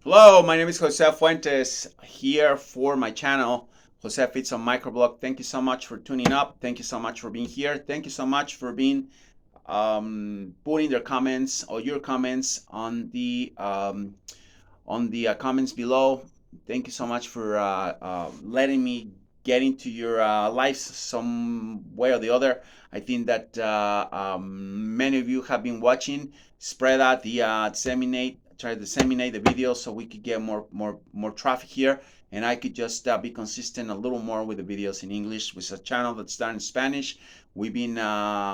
Hello, my name is Jose Fuentes here for my channel, Jose Fits on Microblog. Thank you so much for tuning up. Thank you so much for being here. Thank you so much for being putting their comments or your comments on the comments below. Thank you so much for letting me get into your lives some way or the other. I think that many of you have been watching. Spread out the try to disseminate the videos so we could get more traffic here, and I could just be consistent a little more with the videos in English. With a channel that's done in Spanish, we've been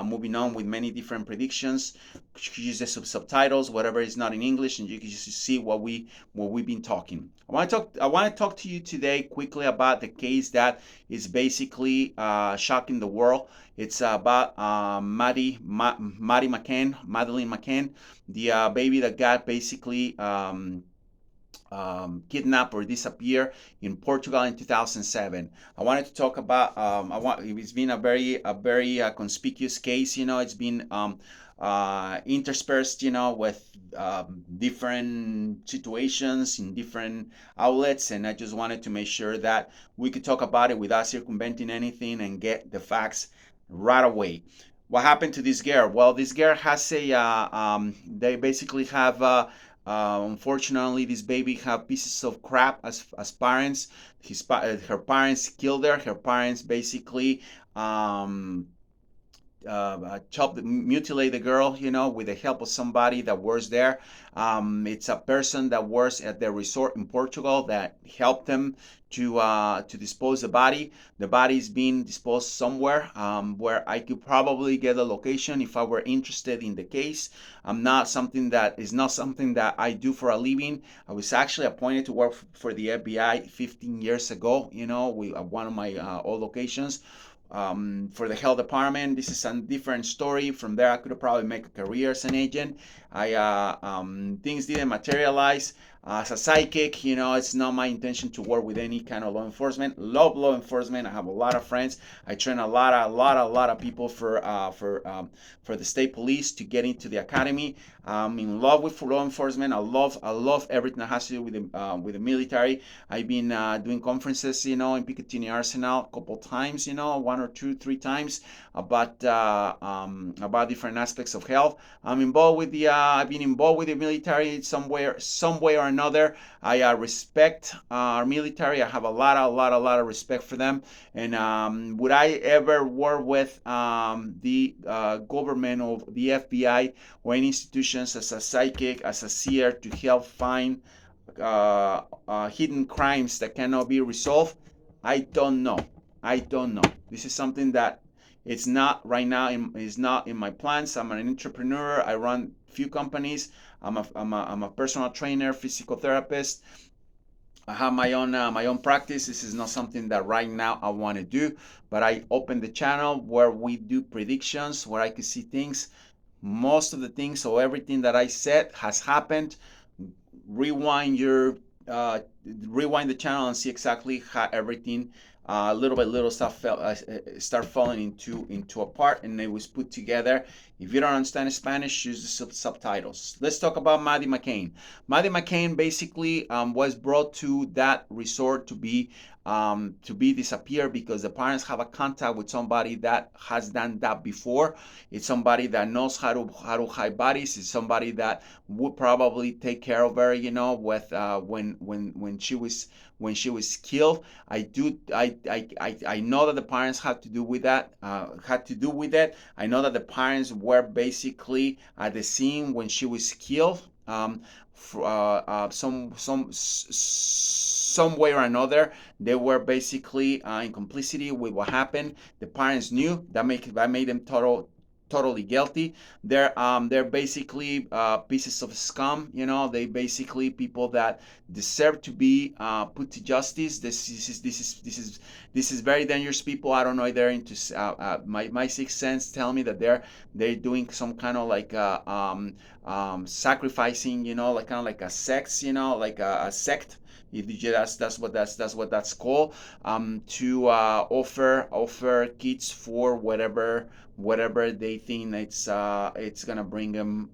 moving on with many different predictions. You can use the subtitles, whatever is not in English, and you can just see what we've been talking. I want to talk to you today quickly about the case that is basically shocking the world. It's about Maddie McCann, Madeline McCann, the baby that got basically kidnapped or disappear in Portugal in 2007. I wanted to talk about. It's been a very conspicuous case. It's been interspersed, with different situations in different outlets, and I just wanted to make sure that we could talk about it without circumventing anything and get the facts right away. What happened to this girl? Well, this girl has they basically have unfortunately, this baby have pieces of crap as parents. Her parents killed her. Her parents basically mutilate the girl, with the help of somebody that works there. It's a person that works at the resort in Portugal that helped them to dispose the body. The body is being disposed somewhere where I could probably get a location if I were interested in the case. Is not something that I do for a living. I was actually appointed to work for the FBI 15 years ago, with one of my old locations for the health department. This is a different story. From there, I could have probably make a career as an agent. Things didn't materialize. As a psychic, it's not my intention to work with any kind of law enforcement. Love law enforcement. I have a lot of friends. I train a lot of people for the state police to get into the academy. I'm in love with law enforcement. I love everything that has to do with the military. I've been doing conferences, in Picatinny Arsenal a couple times, one or two, three times about different aspects of health. I've been involved with the military some way or another. I respect our military. I have a lot of respect for them. And would I ever work with the government or the FBI or any institutions as a psychic, as a seer to help find hidden crimes that cannot be resolved? I don't know. I don't know. This is something that it's not right now. Is not in my plans. I'm an entrepreneur. I run few companies. I'm a personal trainer, physical therapist. I have my own practice. This is not something that right now I want to do, but I opened the channel where we do predictions, where I can see things. Most of the things, so everything that I said has happened. Rewind your Rewind the channel and see exactly how everything little by little stuff start falling into a part, and it was put together. If you don't understand Spanish, use the subtitles. Let's talk about Maddie McCann. Maddie McCann basically was brought to that resort to be disappeared because the parents have a contact with somebody that has done that before. It's somebody that knows how to hide bodies. It's somebody that would probably take care of her, with when she was killed. I know that the parents had to do with that. Had to do with it. I know that the parents were basically at the scene when she was killed. Some way or another, they were basically in complicity with what happened. The parents knew that made them totally guilty. They're basically pieces of scum. They basically people that deserve to be put to justice. This is very dangerous people. I don't know if they're into my sixth sense tell me that they're doing some kind of like sacrificing, like kind of like a sex, like a sect. That's what that's called. To offer kids for whatever they think it's gonna bring them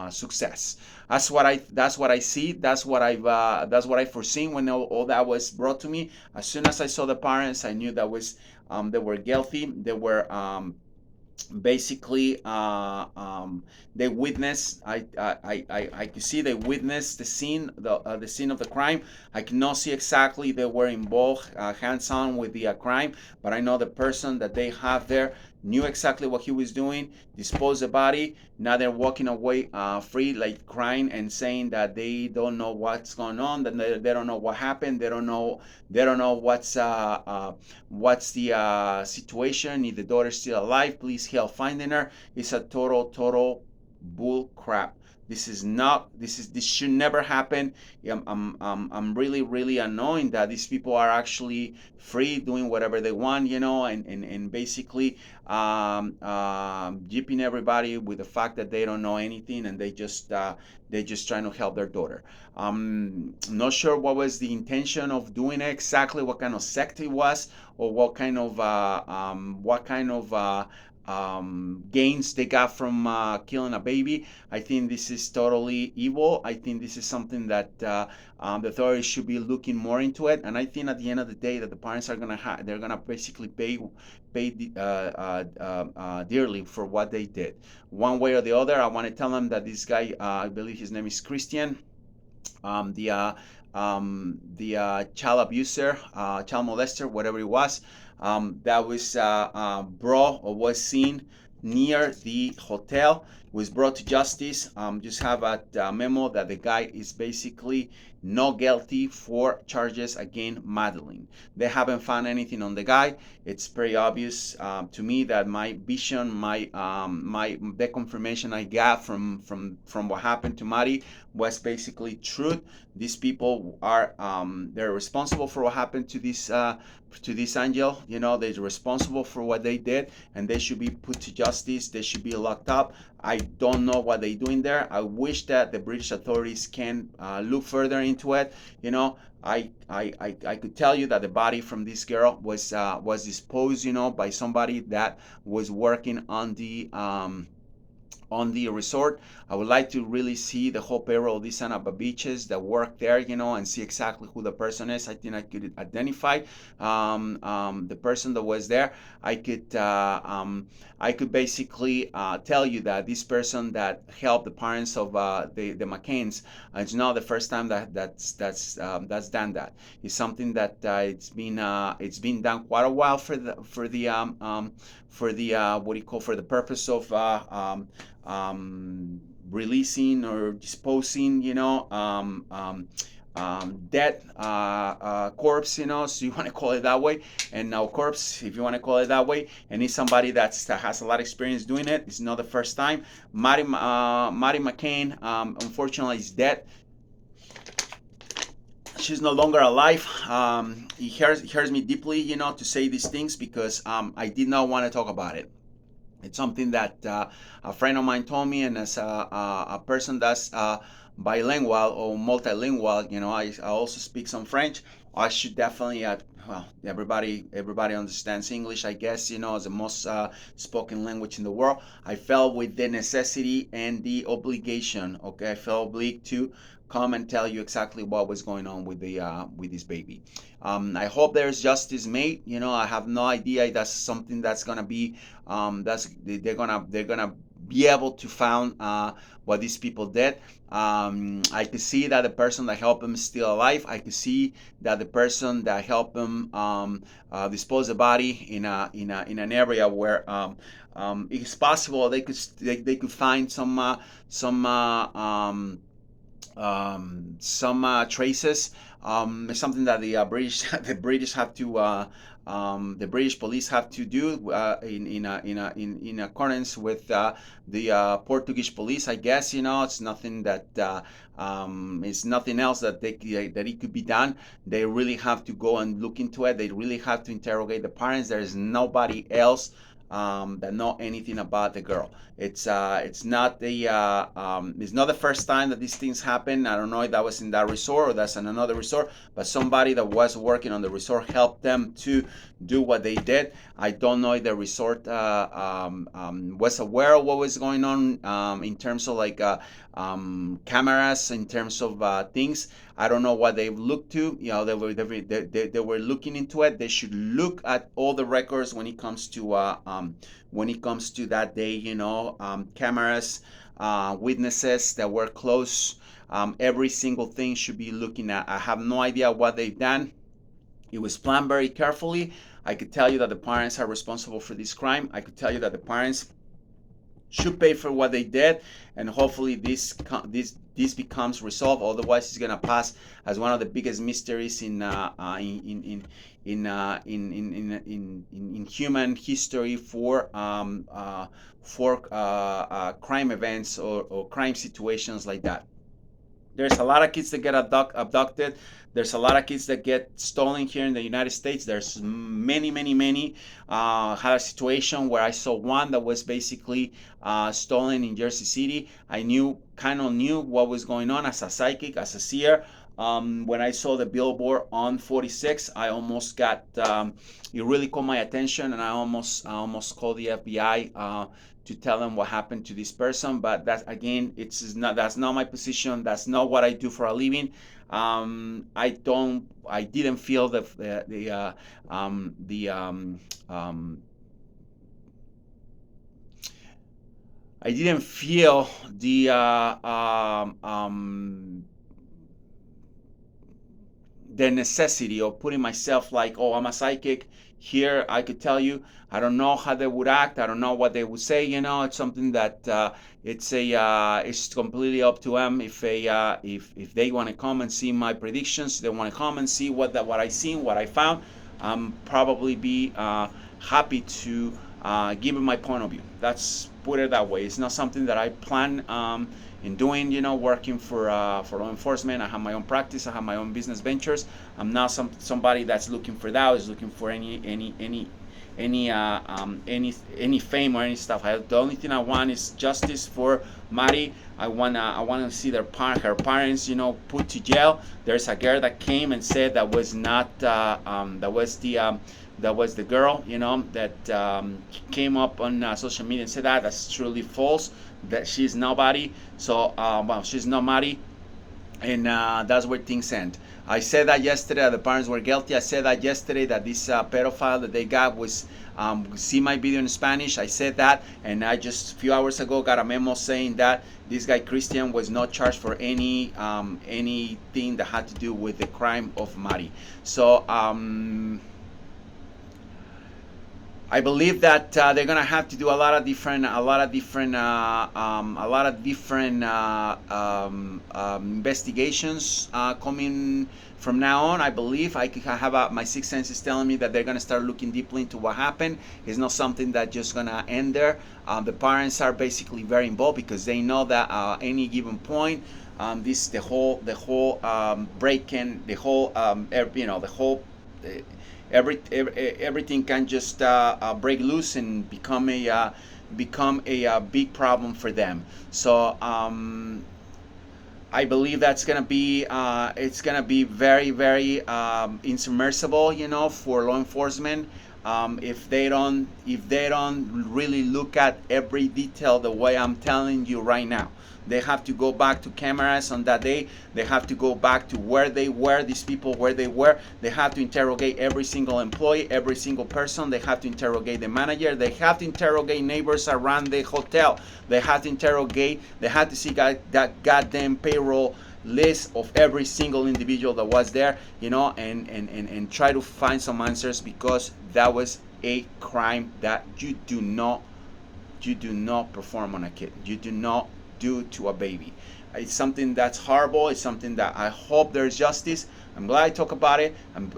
success. That's what I see. That's what I foreseen when all that was brought to me. As soon as I saw the parents, I knew that was they were guilty. They were basically they witnessed. I could see they witnessed the scene of the crime. I cannot see exactly they were involved hands-on with the crime, but I know the person that they have there knew exactly what he was doing, disposed the body. Now they're walking away free, like crying and saying that they don't know what's going on, that they don't know what happened, they don't know what's the situation, if the daughter's still alive, please help finding her. It's a total bull crap. This should never happen. I'm really annoyed that these people are actually free doing whatever they want, and basically jipping everybody with the fact that they don't know anything, and they just trying to help their daughter. Not sure what was the intention of doing it exactly, what kind of sect it was, or what kind of gains they got from killing a baby. I think this is totally evil. I think this is something that the authorities should be looking more into it. And I think at the end of the day that the parents are they're gonna basically pay dearly for what they did, one way or the other. I want to tell them that this guy, I believe his name is Christian, um, the uh, the child abuser, child molester, whatever it was, that was brought or was seen near the hotel, was brought to justice. Just have a memo that the guy is basically not guilty for charges against Madeline. They haven't found anything on the guy. It's very obvious to me that my vision, the confirmation I got from what happened to Maddie was basically truth. These people are they're responsible for what happened to this angel. They're responsible for what they did, and they should be put to justice. They should be locked up. I don't know what they're doing there. I wish that the British authorities can look further into it. I could tell you that the body from this girl was disposed, by somebody that was working on the resort. I would like to really see the whole payroll of these Anapa beaches that work there, and see exactly who the person is. I think I could identify the person that was there. I could basically tell you that this person that helped the parents of the McCanns, it's not the first time that's done that. It's something that it's been done quite a while what do you call, for the purpose of releasing or disposing, dead corpse, so you want to call it that way, and now corpse, if you want to call it that way, and he's somebody that has a lot of experience doing it. It's not the first time. Maddie McCann, unfortunately, is dead. She's no longer alive. It hurts me deeply, to say these things, because I did not want to talk about it. It's something that a friend of mine told me, and as a person that's bilingual or multilingual, I also speak some French. I should definitely, well, everybody understands English, I guess, as the most spoken language in the world. I felt with the necessity and the obligation. Okay, I felt obliged to come and tell you exactly what was going on with this baby. I hope there's justice made. I have no idea that's something that's gonna be they're gonna be able to find what these people did. I could see that the person that helped him is still alive. I could see that the person that helped him dispose the body in an area where it's possible they could find some traces. It's something that the British the British have to the British police have to do in accordance with the Portuguese police. I guess it's nothing that it's nothing else that it could be done. They really have to go and look into it. They really have to interrogate the parents. There is nobody else that know anything about the girl. It's not the first time that these things happen. I don't know if that was in that resort or that's in another resort, but somebody that was working on the resort helped them to do what they did. I don't know if the resort was aware of what was going on in terms of like cameras, in terms of things. I don't know what they looked to. They were looking into it. They should look at all the records when it comes to that day. Cameras, witnesses that were close. Every single thing should be looking at. I have no idea what they've done. It was planned very carefully. I could tell you that the parents are responsible for this crime. I could tell you that the parents should pay for what they did, and hopefully this becomes resolved. Otherwise, it's gonna pass as one of the biggest mysteries in human history for crime events or crime situations like that. There's a lot of kids that get abducted. There's a lot of kids that get stolen here in the United States. There's many. Had a situation where I saw one that was basically stolen in Jersey City. I kind of knew what was going on as a psychic, as a seer. When I saw the billboard on 46, I almost got, it really caught my attention, and I almost called the FBI to tell them what happened to this person. But that, again, that's not my position. That's not what I do for a living. I didn't feel I didn't feel the necessity of putting myself like, oh, I'm a psychic. Here, I could tell you, I don't know how they would act. I don't know what they would say. It's something that it's completely up to them. If they want to come and see my predictions, they want to come and see what I seen, what I found. I'm probably be happy to give them my point of view. That's, put it that way. It's not something that I plan in doing, working for law enforcement. I have my own practice. I have my own business ventures. I'm not somebody that's looking for that. Is looking for any fame or any stuff. The only thing I want is justice for Mari. I want to see her parents, put to jail. There's a girl that came and said that was not that was the girl, that came up on social media and said that's truly false. That she's nobody. So, she's not Mari, and that's where things end. I said that yesterday. The parents were guilty. I said that yesterday that this pedophile that they got was see my video in Spanish. I said that, and I just a few hours ago got a memo saying that this guy Christian was not charged for anything that had to do with the crime of Mari. So I believe that they're gonna have to do a lot of different investigations coming from now on. I believe I have my sixth sense is telling me that they're gonna start looking deeply into what happened. It's not something that just gonna end there. The parents are basically very involved because they know that any given point, the whole break-in, the whole everything can just break loose and become a big problem for them. So I believe that's gonna be it's gonna be very insubmersible, for law enforcement. If they don't really look at every detail the way I'm telling you right now. They have to go back to cameras on that day. They have to go back to where they were, these people, where they were. They have to interrogate every single employee, every single person. They have to interrogate the manager. They have to interrogate neighbors around the hotel. They have to see that goddamn payroll list of every single individual that was there, and try to find some answers, because that was a crime that you do not perform on a kid. You do not do to a baby. It's something that's horrible. It's something that I hope there's justice. I'm glad I talk about it. I'm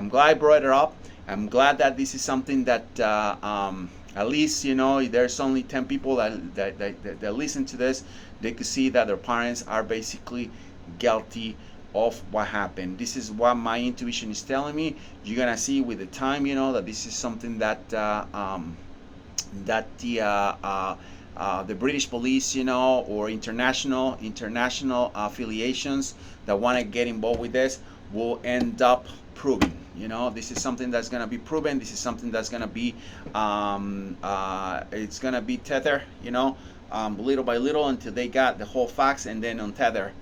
glad I brought it up. I'm glad that this is something that at least, there's only 10 people that listen to this. They could see that their parents are basically guilty of what happened. This is what my intuition is telling me. You're gonna see with the time, that this is something that that the British police, or international affiliations that want to get involved with this will end up proving. This is something that's going to be proven. This is something that's going to be it's going to be tether, little by little until they got the whole facts, and then untether,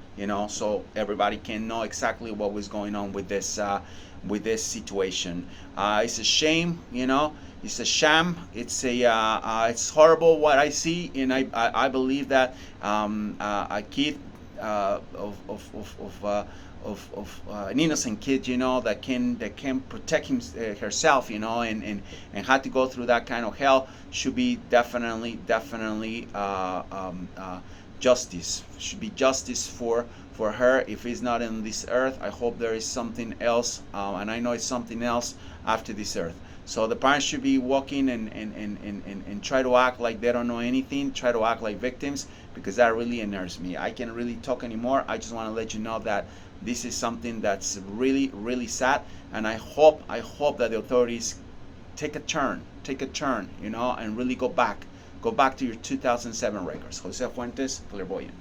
so everybody can know exactly what was going on with this situation. It's a shame, it's a sham. It's horrible what I see, and I believe that a kid of an innocent kid, that can protect herself, and had to go through that kind of hell, should be definitely justice. Should be justice for her. If it's not in this earth, I hope there is something else, and I know it's something else after this earth. So the parents should be walking and try to act like they don't know anything, try to act like victims, because that really unnerves me. I can't really talk anymore. I just want to let you know that this is something that's really, really sad, and I hope that the authorities take a turn, and really go back to your 2007 records. Jose Fuentes, Clairvoyant.